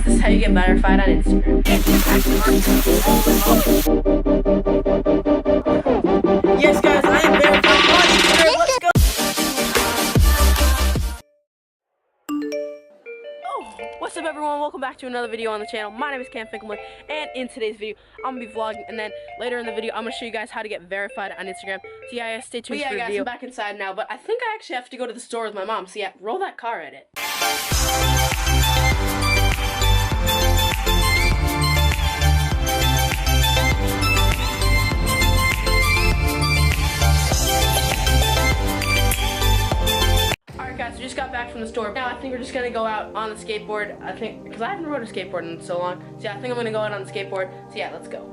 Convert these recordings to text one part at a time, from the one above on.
this is how you get verified on Instagram. Yes, guys, I am verified on Instagram. Let's go. What's up, everyone? Welcome back to another video on the channel. My name is Cam Finkelman, and in today's video, I'm gonna be vlogging, and then later in the video, I'm gonna show you guys how to get verified on Instagram. So yeah, stay tuned for the video. I'm back inside now, but I think I actually have to go to the store with my mom. So yeah, roll that car edit. Guys, we just got back from the store. Now I think we're just gonna go out on the skateboard. I think because I haven't rode a skateboard in so long. So yeah, I think I'm gonna go out on the skateboard. So yeah, let's go.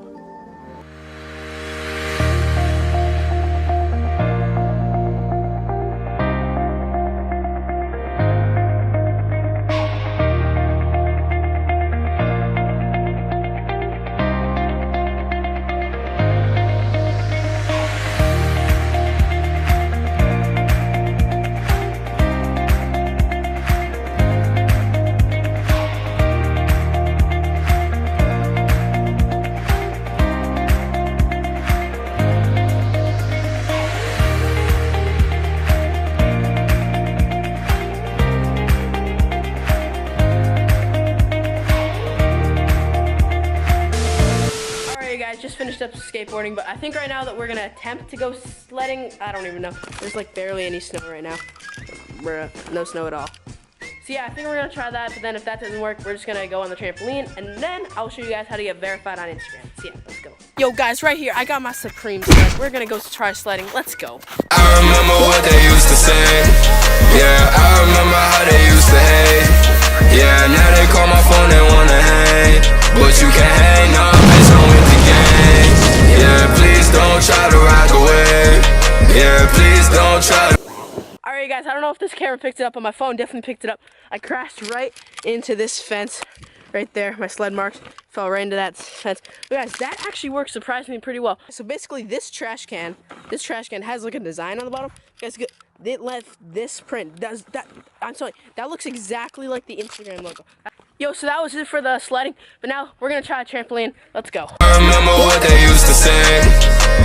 Just finished up skateboarding, but I think right now that we're gonna attempt to go sledding. I don't even know. There's like barely any snow right now. No snow at all. So yeah, I think we're gonna try that, but then if that doesn't work, we're just gonna go on the trampoline, and then I'll show you guys how to get verified on Instagram. So yeah, let's go. Yo guys, right here, I got my Supreme sled. We're gonna go try sledding. Let's go. I remember what they used to say. Yeah, I remember how they used to hate. Yeah, now they call my phone, they wanna hang. But you can't hang, no, bitch, I'm with the gang. Yeah, please don't try to ride the wave. Yeah, please don't try to. Alright guys, I don't know if this camera picked it up, but my phone definitely picked it up. I crashed right into this fence right there. My sled marks fell right into that fence. But guys, that actually works surprisingly pretty well. So basically this trash can has like a design on the bottom. Guys, it left this print. Does that, I'm sorry, that looks exactly like the Instagram logo. Yo, so that was it for the sledding, but now we're gonna try a trampoline. Let's go. I remember what they used to say.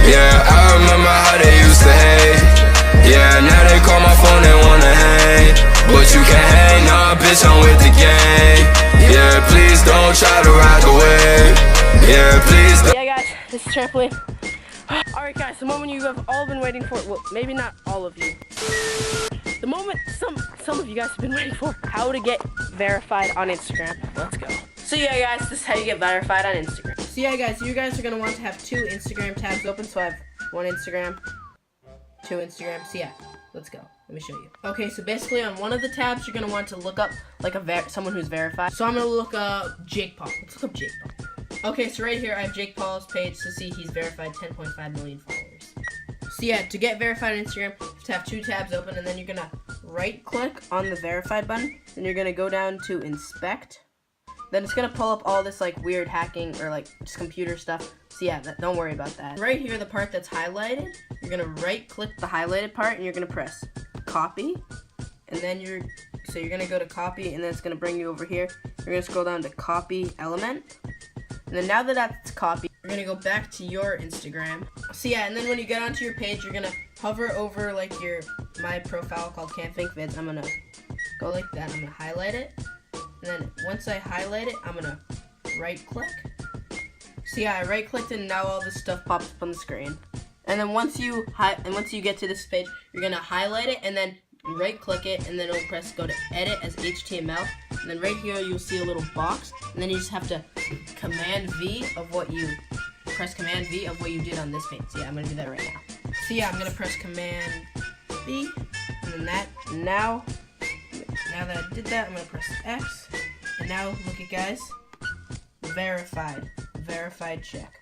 Yeah, I remember how they used to hate. Yeah, now they call my phone, they wanna hang. But you can't hang, nah, bitch, I'm with the gang. Yeah, please don't try to ride the wave. Yeah, please don't. Yeah, guys, this is trampoline. Alright guys, the moment you have all been waiting for, well, maybe not all of you. The moment some of you guys have been waiting for, how to get verified on Instagram. Let's go. So yeah guys, this is how you get verified on Instagram. So yeah guys, you guys are gonna want to have 2 Instagram tabs open. So I have 1 Instagram, 2 Instagram. So yeah, let's go. Let me show you. Okay, so basically on one of the tabs, you're gonna want to look up like someone who's verified. So I'm gonna look up Jake Paul. Let's look up Jake Paul. Okay, so right here I have Jake Paul's page to see he's verified, 10.5 million followers. So yeah, to get verified on Instagram, you have to have 2 tabs open, and then you're gonna right click on the verified button, then you're gonna go down to inspect. Then it's gonna pull up all this like weird hacking or like just computer stuff. So yeah, don't worry about that. Right here, the part that's highlighted, you're gonna right click the highlighted part and you're gonna press copy. And then you're gonna go to copy, and then it's gonna bring you over here. You're gonna scroll down to copy element. And then now that that's copied, you're gonna go back to your Instagram. So yeah, and then when you get onto your page, you're gonna hover over like my profile called Cam Fink Vids. I'm gonna go like that. I'm gonna highlight it, and then once I highlight it, I'm gonna right click. So yeah, I right clicked it, and now all this stuff pops up on the screen. And then once you get to this page, you're gonna highlight it, and then right click it, and then it'll press go to edit as HTML. And then right here you'll see a little box, and then you just have to press Command V of what you did on this page. So yeah, I'm gonna do that right now. So yeah, I'm gonna press Command V, and then now that I did that, I'm gonna press X, and now look at guys, verified check.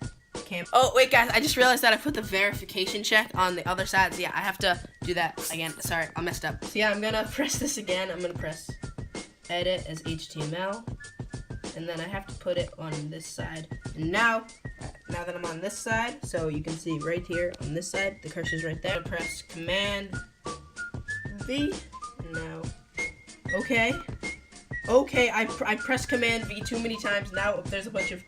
Oh wait guys, I just realized that I put the verification check on the other side. So yeah, I have to do that again. Sorry, I messed up. So yeah, I'm gonna press this again. I'm gonna press edit as HTML, and then I have to put it on this side. And now that I'm on this side, so you can see right here on this side, the cursor's right there. Press Command V, and now okay. Okay, I pressed Command V too many times. Now there's a bunch of...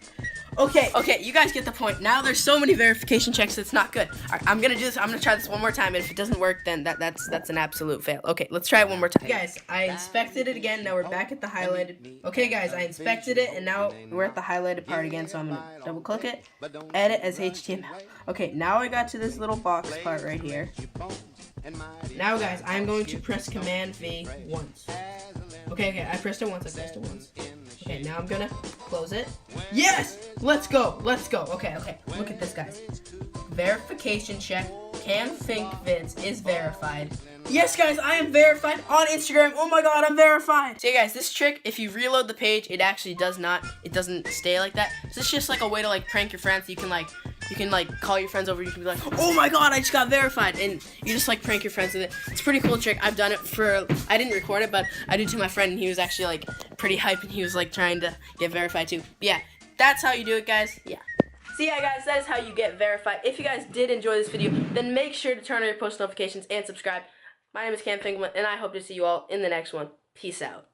Okay, you guys get the point. Now there's so many verification checks, it's not good. All right, I'm gonna do this. I'm gonna try this one more time, and if it doesn't work, then that's an absolute fail. Okay, let's try it one more time. Guys, I inspected it again. Now we're back at the highlighted. Okay, guys, I inspected it, and now we're at the highlighted part again. So I'm gonna double click it, edit as HTML. Okay, now I got to this little box part right here. Now, guys, I'm going to press Command V once. Okay, I pressed it once. Okay, now I'm gonna close it. Yes! Let's go. Okay. Look at this, guys. Verification check. Can think Vince is verified. Yes, guys, I am verified on Instagram. Oh my god, I'm verified. So, yeah, guys, this trick, if you reload the page, it actually doesn't stay like that. So it's just like a way to like prank your friends. You can call your friends over. You can be like, oh my god, I just got verified, and you just like prank your friends with it. It's a pretty cool trick. I've done it I didn't record it, but I did it to my friend, and he was actually like pretty hype, and he was like trying to get verified too. Yeah, that's how you do it, guys. Yeah. So yeah, guys, that is how you get verified. If you guys did enjoy this video, then make sure to turn on your post notifications and subscribe. My name is Cam Finkelman, and I hope to see you all in the next one. Peace out.